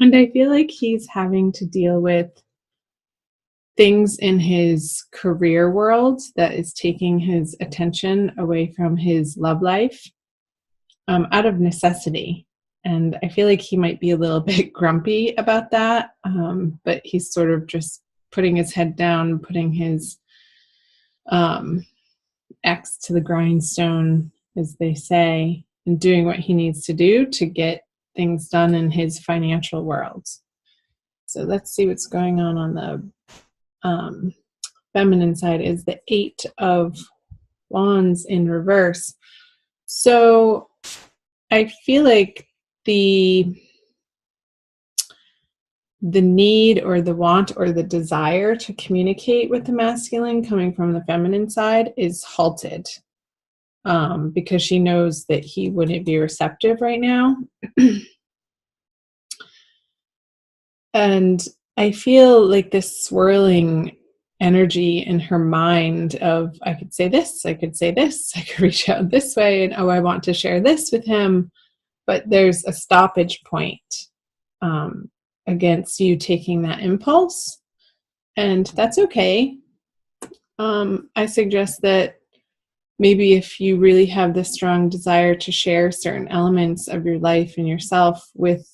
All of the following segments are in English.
And I feel like he's having to deal with things in his career world that is taking his attention away from his love life, out of necessity. And I feel like he might be a little bit grumpy about that, but he's sort of just putting his head down, putting his um, axe to the grindstone, as they say, and doing what he needs to do to get things done in his financial world. So let's see what's going on the feminine side is the Eight of Wands in reverse. So I feel like the need or the want or the desire to communicate with the masculine coming from the feminine side is halted, because she knows that he wouldn't be receptive right now. And I feel like this swirling energy in her mind of, I could say this, I could say this, I could reach out this way, and oh, I want to share this with him. But there's a stoppage point against you taking that impulse. And that's okay. I suggest that maybe if you really have this strong desire to share certain elements of your life and yourself with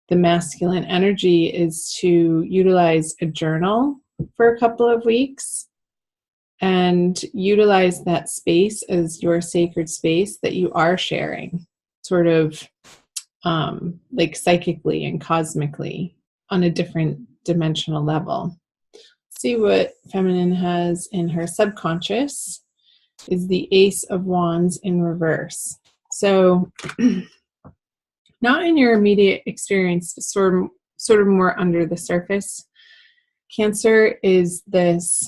the masculine energy, is to utilize a journal for a couple of weeks and utilize that space as your sacred space that you are sharing, sort of like psychically and cosmically on a different dimensional level. See what feminine has in her subconscious is the Ace of Wands in reverse. So not in your immediate experience, sort of more under the surface. Cancer is this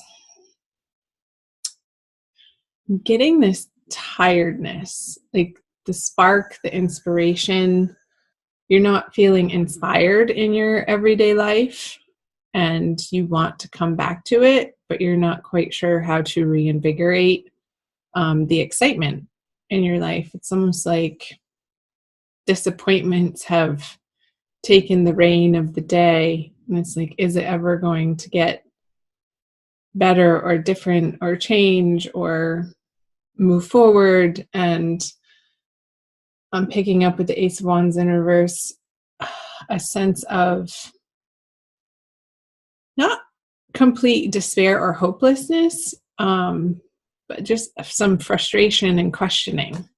getting this tiredness, like the spark, the inspiration. You're not feeling inspired in your everyday life and you want to come back to it, but you're not quite sure how to reinvigorate the excitement in your life. It's almost like disappointments have taken the reign of the day. And it's like, is it ever going to get better or different or change or move forward? And I'm picking up with the Ace of Wands in reverse a sense of not complete despair or hopelessness, but just some frustration and questioning.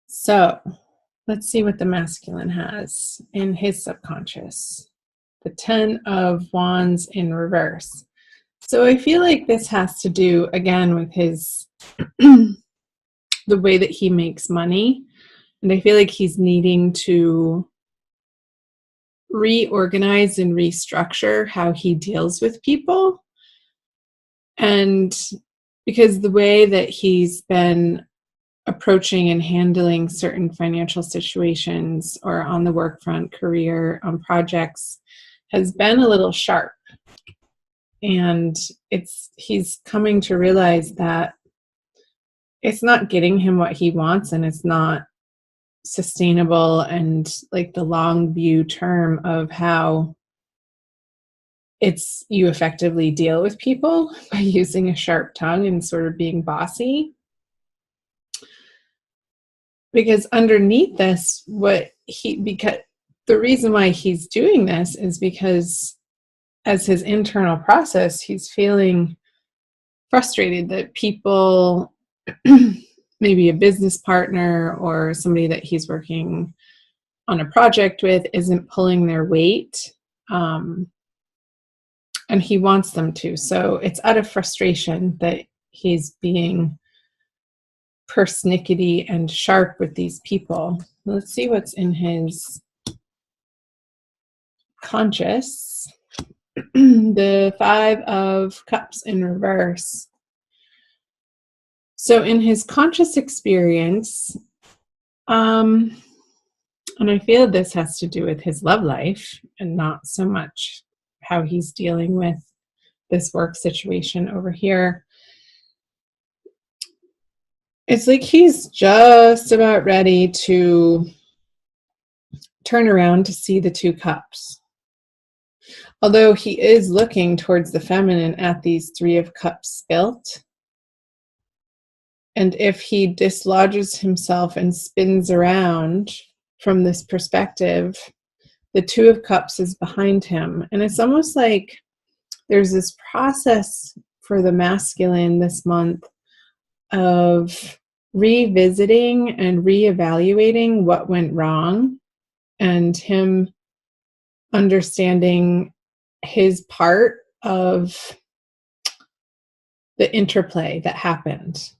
So let's see what the masculine has in his subconscious. The 10 of Wands in reverse. So I feel like this has to do, again, with his the way that he makes money. And I feel like he's needing to reorganize and restructure how he deals with people. And because the way that he's been approaching and handling certain financial situations or on the work front, career, on projects, has been a little sharp. And he's coming to realize that it's not getting him what he wants, and it's not sustainable and like the long view term of how you effectively deal with people by using a sharp tongue and sort of being bossy. Because underneath this, because the reason why he's doing this is because as his internal process, he's feeling frustrated that people, maybe a business partner or somebody that he's working on a project with, isn't pulling their weight. And he wants them to. So it's out of frustration that he's being persnickety and sharp with these people. Let's see what's in his conscious. The 5 of Cups in reverse. So in his conscious experience, and I feel this has to do with his love life and not so much how he's dealing with this work situation over here. It's like he's just about ready to turn around to see the two cups. Although he is looking towards the feminine at these Three of Cups spilt. And if he dislodges himself and spins around from this perspective, the Two of Cups is behind him. And it's almost like there's this process for the masculine this month of revisiting and reevaluating what went wrong, and him understanding his part of the interplay that happened.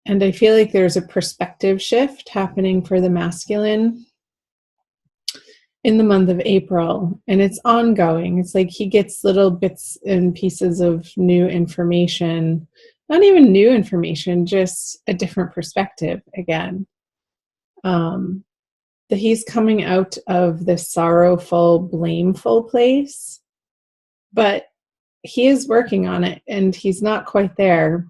And I feel like there's a perspective shift happening for the masculine in the month of April, and it's ongoing. It's like he gets little bits and pieces of new information, not even new information, just a different perspective again. That he's coming out of this sorrowful, blameful place, but he is working on it, and he's not quite there,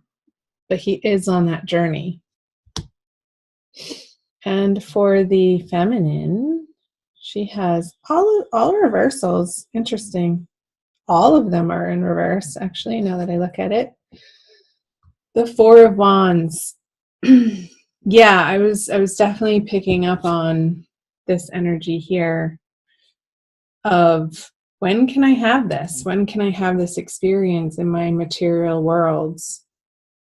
but he is on that journey. And for the feminine, she has all reversals. Interesting. All of them are in reverse, actually, now that I look at it. The Four of Wands. Yeah, I was definitely picking up on this energy here of, when can I have this? When can I have this experience in my material worlds?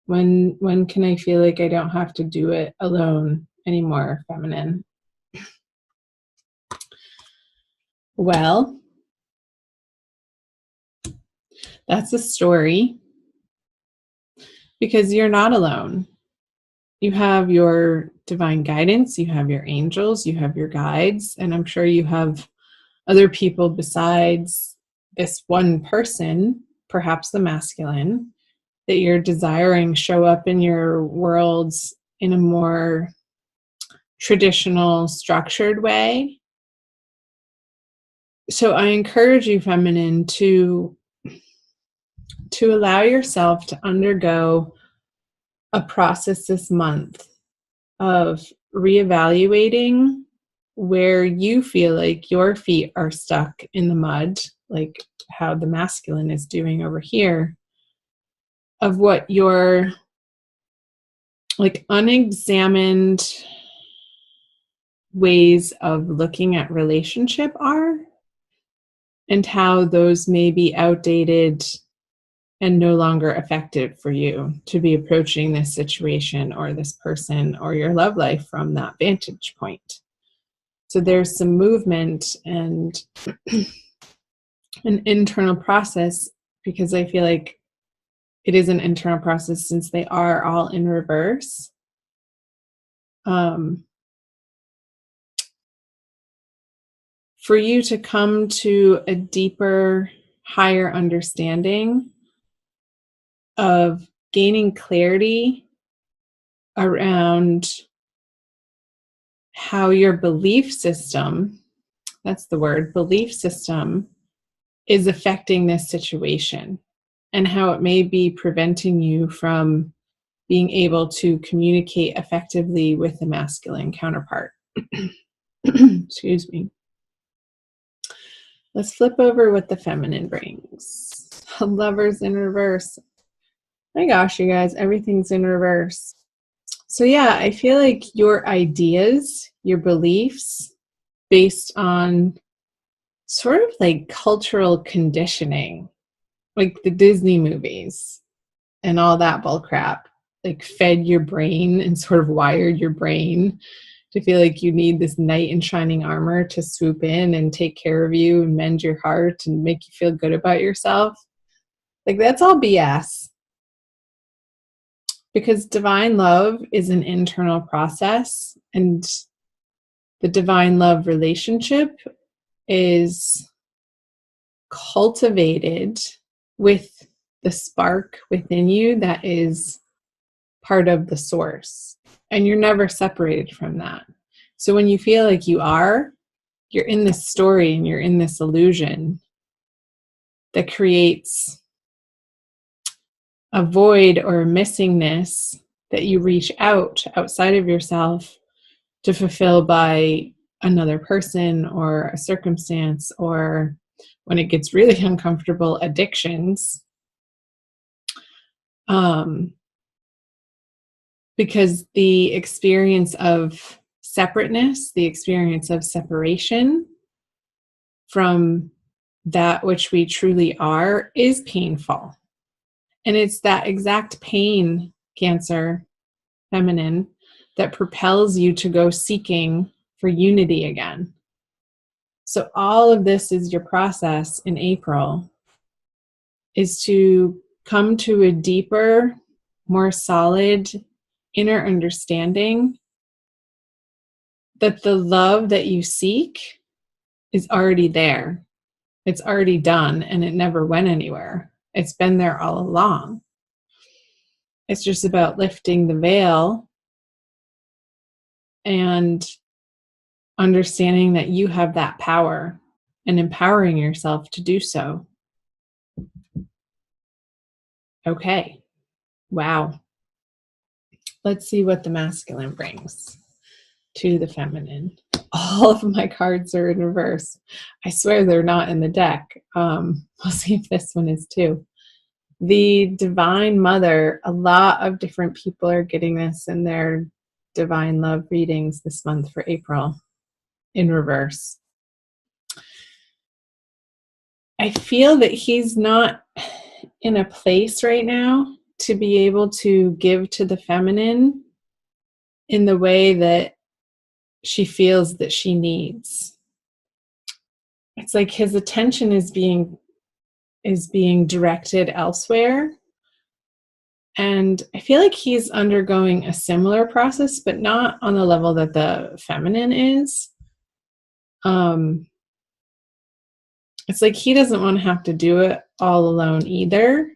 When can I feel like I don't have to do it alone anymore, feminine? Well, that's a story, because you're not alone. You have your divine guidance, you have your angels, you have your guides, and I'm sure you have other people besides this one person, perhaps the masculine, that you're desiring show up in your worlds in a more traditional, structured way. So I encourage you, feminine, to allow yourself to undergo a process this month of reevaluating where you feel like your feet are stuck in the mud, like how the masculine is doing over here, of what your like unexamined ways of looking at relationship are, and how those may be outdated and no longer effective for you to be approaching this situation or this person or your love life from that vantage point. So there's some movement and an internal process, because I feel like it is an internal process since they are all in reverse. For you to come to a deeper, higher understanding of gaining clarity around how your belief system, that's the word, belief system, is affecting this situation, and how it may be preventing you from being able to communicate effectively with the masculine counterpart. Excuse me. Let's flip over what the feminine brings. Lovers in reverse. My gosh, you guys, everything's in reverse. So yeah, I feel like your ideas, your beliefs, based on sort of like cultural conditioning, like the Disney movies and all that bull crap, like fed your brain and sort of wired your brain to feel like you need this knight in shining armor to swoop in and take care of you and mend your heart and make you feel good about yourself. Like, that's all BS. Because divine love is an internal process, and the divine love relationship is cultivated with the spark within you that is part of the source. And you're never separated from that. So when you feel like you're in this story and you're in this illusion that creates a void or a missingness that you reach outside of yourself to fulfill by another person or a circumstance, or when it gets really uncomfortable, addictions. Because the experience of separateness, the experience of separation from that which we truly are is painful. And it's that exact pain, Cancer, feminine, that propels you to go seeking for unity again. So all of this is your process in April, is to come to a deeper, more solid inner understanding that the love that you seek is already there. It's already done, and it never went anywhere. It's been there all along. It's just about lifting the veil and understanding that you have that power and empowering yourself to do so. Okay. Wow. Let's see what the masculine brings to the feminine. All of my cards are in reverse. I swear they're not in the deck. We'll see if this one is too. The Divine Mother, a lot of different people are getting this in their Divine Love readings this month for April in reverse. I feel that he's not in a place right now to be able to give to the feminine in the way that she feels that she needs. It's like his attention is being directed elsewhere. And I feel like he's undergoing a similar process, but not on the level that the feminine is. It's like he doesn't want to have to do it all alone either,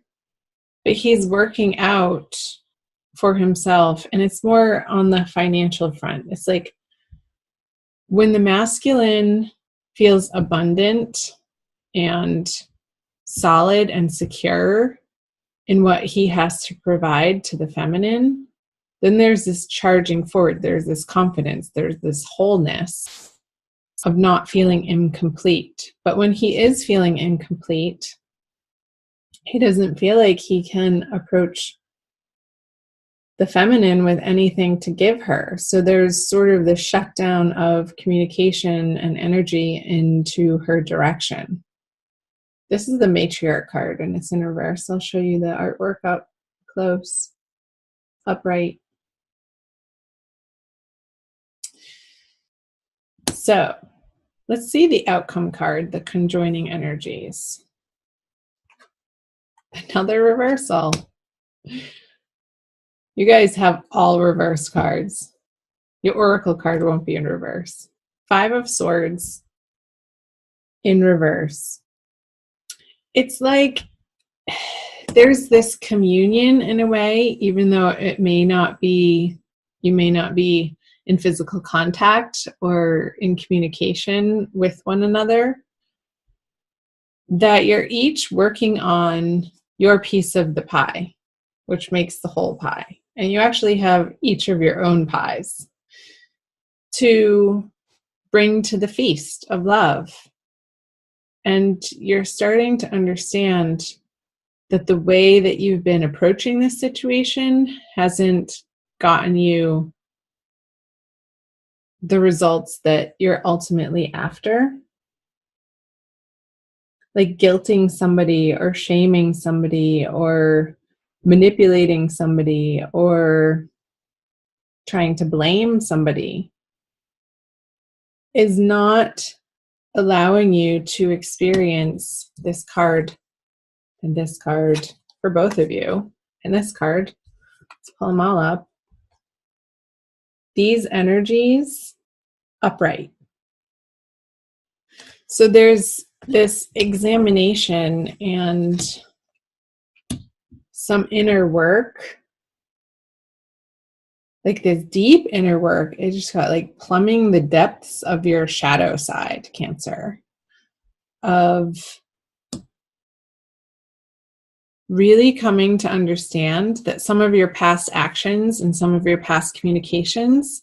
but he's working out for himself, and it's more on the financial front. It's like when the masculine feels abundant and solid and secure in what he has to provide to the feminine, then there's this charging forward, there's this confidence, there's this wholeness of not feeling incomplete. But when he is feeling incomplete, he doesn't feel like he can approach the feminine with anything to give her. So there's sort of the shutdown of communication and energy into her direction. This is the matriarch card, and it's in reverse. I'll show you the artwork up close, upright. So let's see the outcome card, the conjoining energies. Another reversal. You guys have all reverse cards. Your oracle card won't be in reverse. 5 of Swords in reverse. It's like there's this communion in a way, even though you may not be in physical contact or in communication with one another, that you're each working on your piece of the pie, which makes the whole pie. And you actually have each of your own pies to bring to the feast of love. And you're starting to understand that the way that you've been approaching this situation hasn't gotten you the results that you're ultimately after. Like guilting somebody or shaming somebody or manipulating somebody or trying to blame somebody is not allowing you to experience this card and this card for both of you. And this card, let's pull them all up. These energies upright. So there's this examination and some inner work, like this deep inner work. It just got like plumbing the depths of your shadow side, Cancer, of really coming to understand that some of your past actions and some of your past communications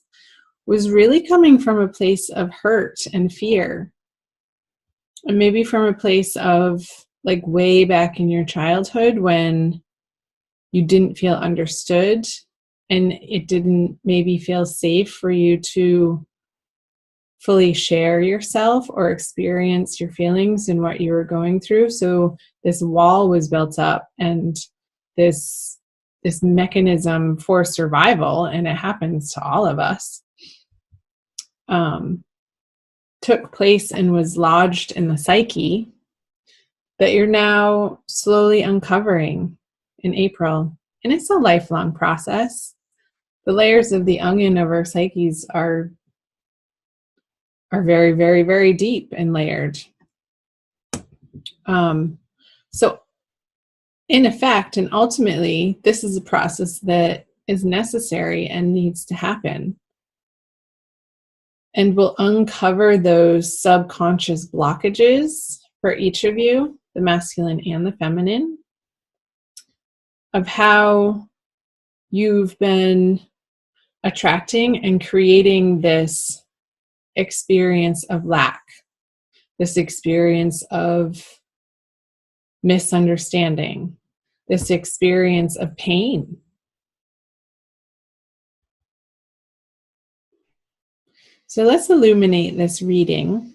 was really coming from a place of hurt and fear. And maybe from a place of like way back in your childhood when you didn't feel understood and it didn't maybe feel safe for you to fully share yourself or experience your feelings and what you were going through. So this wall was built up, and this mechanism for survival, and it happens to all of us, took place and was lodged in the psyche that you're now slowly uncovering in April. And it's a lifelong process. The layers of the onion of our psyches are very, very, very deep and layered. So in effect, and ultimately, this is a process that is necessary and needs to happen, and will uncover those subconscious blockages for each of you, the masculine and the feminine, of how you've been attracting and creating this experience of lack, this experience of misunderstanding, this experience of pain. So let's illuminate this reading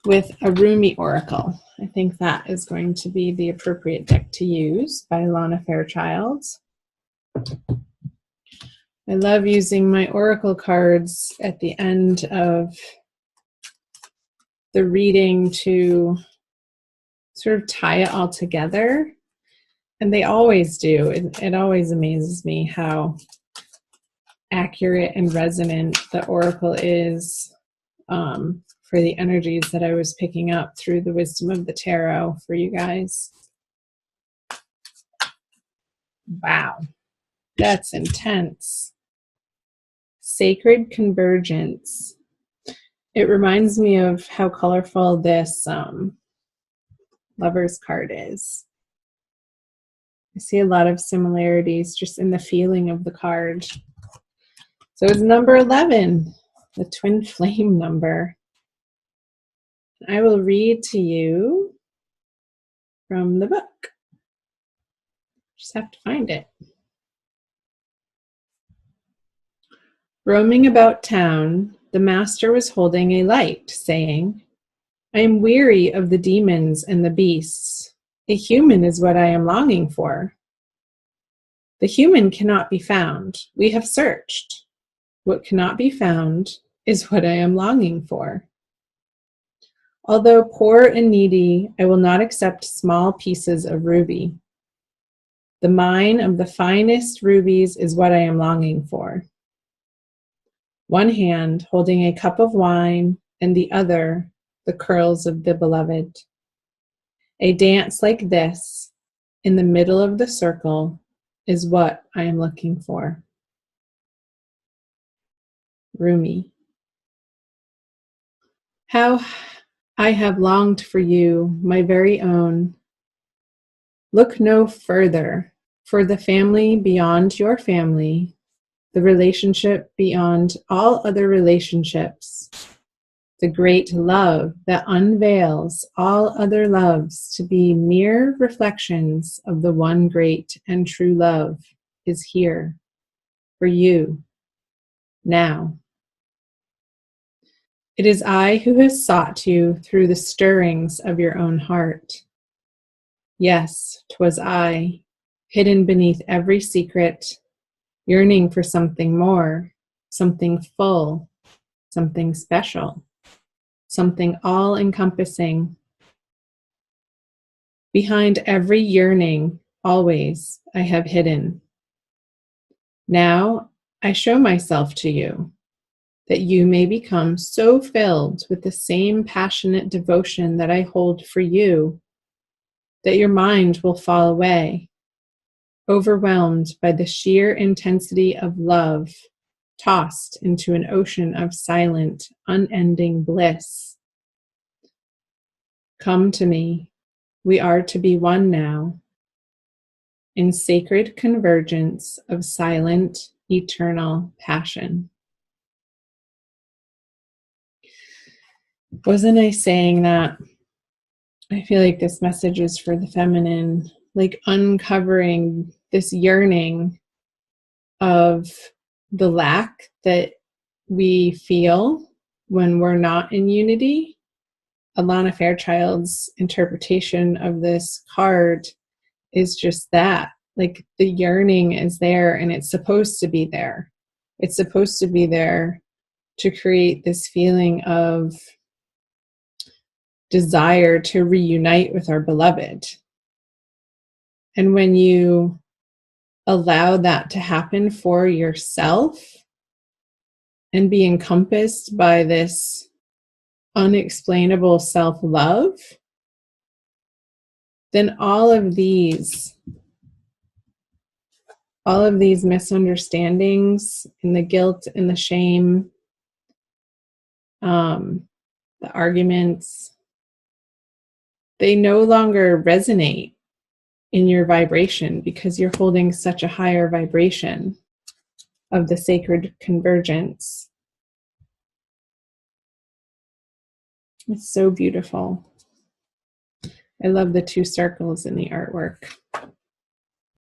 with a Rumi oracle. I think that is going to be the appropriate deck to use by Lana Fairchild. I love using my oracle cards at the end of the reading to sort of tie it all together. And they always do. It always amazes me how accurate and resonant the oracle is for the energies that I was picking up through the wisdom of the tarot for you guys. Wow, that's intense. Sacred convergence. It reminds me of how colorful this Lover's card is. I see a lot of similarities just in the feeling of the card. So it's number 11, the twin flame number. I will read to you from the book. Just have to find it. Roaming about town, the master was holding a light, saying, I am weary of the demons and the beasts. A human is what I am longing for. The human cannot be found. We have searched. What cannot be found is what I am longing for. Although poor and needy, I will not accept small pieces of ruby. The mine of the finest rubies is what I am longing for. One hand holding a cup of wine, and the other the curls of the beloved. A dance like this, in the middle of the circle, is what I am looking for. Rumi. How I have longed for you, my very own. Look no further, for the family beyond your family, the relationship beyond all other relationships, the great love that unveils all other loves to be mere reflections of the one great and true love, is here for you now. It is I who has sought you through the stirrings of your own heart. Yes, 'twas I, hidden beneath every secret, yearning for something more, something full, something special, something all-encompassing. Behind every yearning, always, I have hidden. Now I show myself to you, that you may become so filled with the same passionate devotion that I hold for you, that your mind will fall away, overwhelmed by the sheer intensity of love, tossed into an ocean of silent, unending bliss. Come to me, we are to be one now, in sacred convergence of silent, eternal passion. Wasn't I saying that I feel like this message is for the feminine, like uncovering this yearning of the lack that we feel when we're not in unity? Alana Fairchild's interpretation of this card is just that. Like the yearning is there and it's supposed to be there. It's supposed to be there to create this feeling of desire to reunite with our beloved. And when you allow that to happen for yourself and be encompassed by this unexplainable self-love, then all of these misunderstandings and the guilt and the shame, the arguments, they no longer resonate in your vibration because you're holding such a higher vibration of the sacred convergence. It's so beautiful. I love the two circles in the artwork.